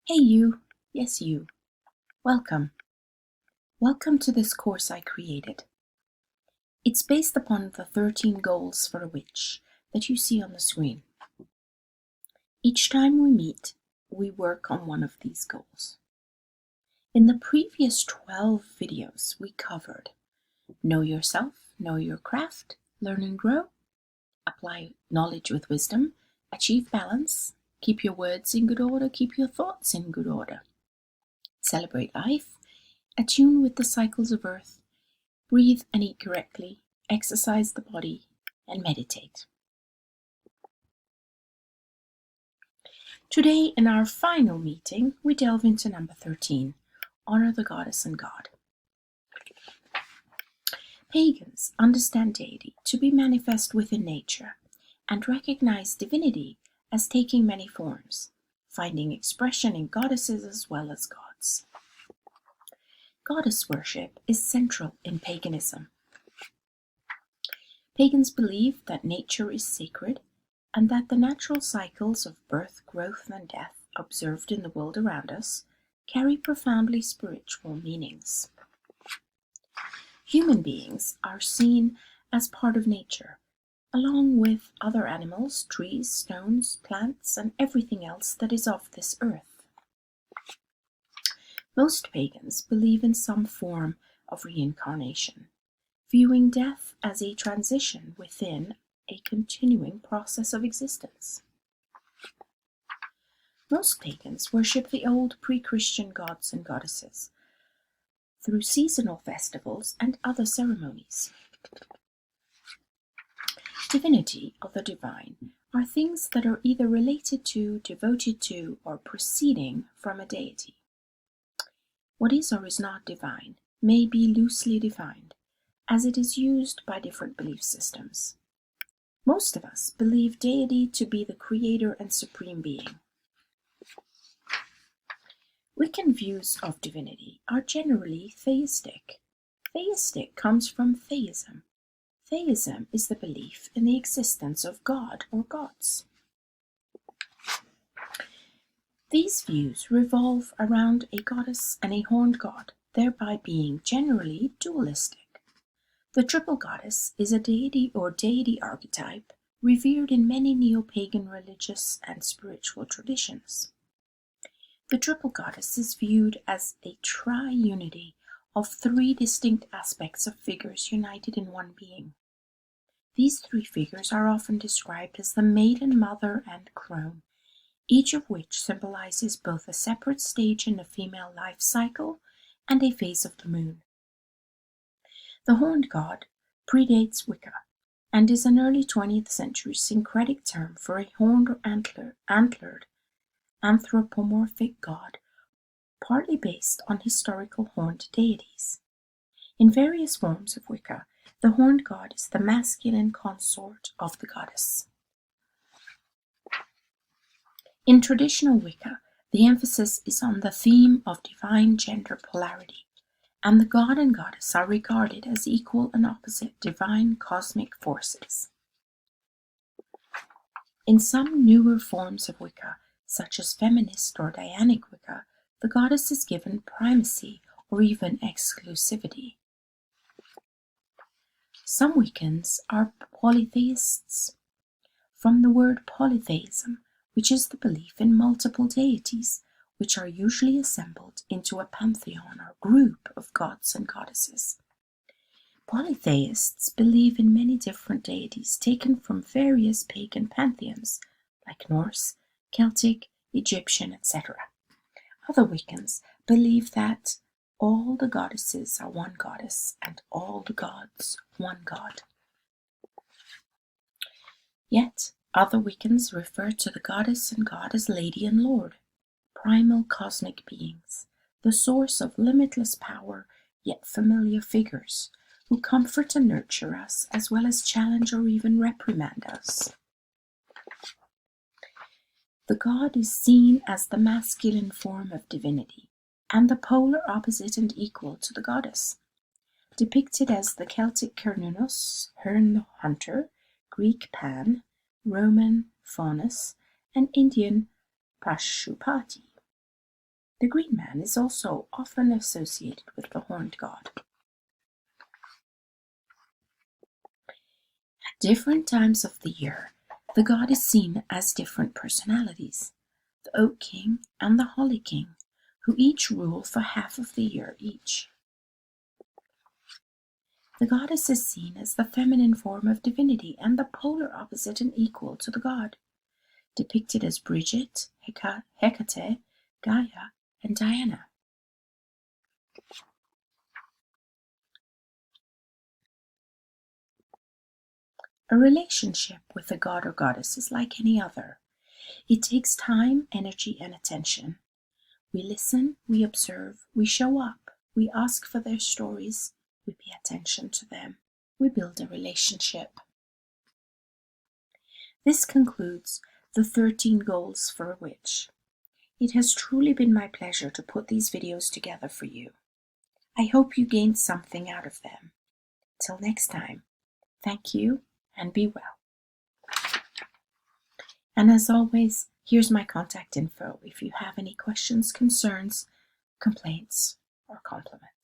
Hey you, yes you, welcome. Welcome to this course I created. It's based upon the 13 goals for a witch that you see on the screen. Each time we meet, we work on one of these goals. In the previous 12 videos we covered know yourself, know your craft, learn and grow, apply knowledge with wisdom, achieve balance, keep your words in good order, keep your thoughts in good order, celebrate life, attune with the cycles of earth, breathe and eat correctly, exercise the body, and meditate. Today, in our final meeting, we delve into number 13, honor the goddess and god. Pagans understand deity to be manifest within nature and recognize divinity as taking many forms, finding expression in goddesses as well as gods. Goddess worship is central in paganism. Pagans believe that nature is sacred and that the natural cycles of birth, growth, and death observed in the world around us carry profoundly spiritual meanings. Human beings are seen as part of nature, along with other animals, trees, stones, plants, and everything else that is of this earth. Most pagans believe in some form of reincarnation, viewing death as a transition within a continuing process of existence. Most pagans worship the old pre-Christian gods and goddesses through seasonal festivals and other ceremonies. Divinity or the divine are things that are either related to, devoted to, or proceeding from a deity. What is or is not divine may be loosely defined, as it is used by different belief systems. Most of us believe deity to be the creator and supreme being. Wiccan views of divinity are generally theistic. Theistic comes from theism. Theism is the belief in the existence of God or gods. These views revolve around a goddess and a horned god, thereby being generally dualistic. The triple goddess is a deity or deity archetype revered in many neo-pagan religious and spiritual traditions. The triple goddess is viewed as a tri-unity of three distinct aspects of figures united in one being. These three figures are often described as the maiden, mother, and crone, each of which symbolizes both a separate stage in the female life cycle and a phase of the moon. The horned god predates Wicca and is an early 20th century syncretic term for a horned or antlered anthropomorphic god, partly based on historical horned deities. In various forms of Wicca, the horned god is the masculine consort of the goddess. In traditional Wicca, the emphasis is on the theme of divine gender polarity, and the god and goddess are regarded as equal and opposite divine cosmic forces. In some newer forms of Wicca, such as feminist or Dianic Wicca, the goddess is given primacy or even exclusivity. Some Wiccans are polytheists, from the word polytheism, which is the belief in multiple deities, which are usually assembled into a pantheon or group of gods and goddesses. Polytheists believe in many different deities taken from various pagan pantheons, like Norse, Celtic, Egyptian, etc. Other Wiccans believe that all the goddesses are one goddess and all the gods one god. Yet, other Wiccans refer to the goddess and god as Lady and Lord, primal cosmic beings, the source of limitless power yet familiar figures, who comfort and nurture us as well as challenge or even reprimand us. The god is seen as the masculine form of divinity, and the polar opposite and equal to the goddess, depicted as the Celtic Cernunnos, Herne the Hunter, Greek Pan, Roman Faunus, and Indian Pashupati. The green man is also often associated with the horned god. At different times of the year, the god is seen as different personalities, the Oak King and the Holly King, who each rule for half of the year each. The goddess is seen as the feminine form of divinity and the polar opposite and equal to the god, depicted as Bridget, Hecate, Gaia, and Diana. A relationship with a god or goddess is like any other. It takes time, energy, and attention. We listen, we observe, we show up, we ask for their stories, we pay attention to them, we build a relationship. This concludes the 13 goals for a witch. It has truly been my pleasure to put these videos together for you. I hope you gained something out of them. Till next time, thank you and be well. And as always, here's my contact info if you have any questions, concerns, complaints, or compliments.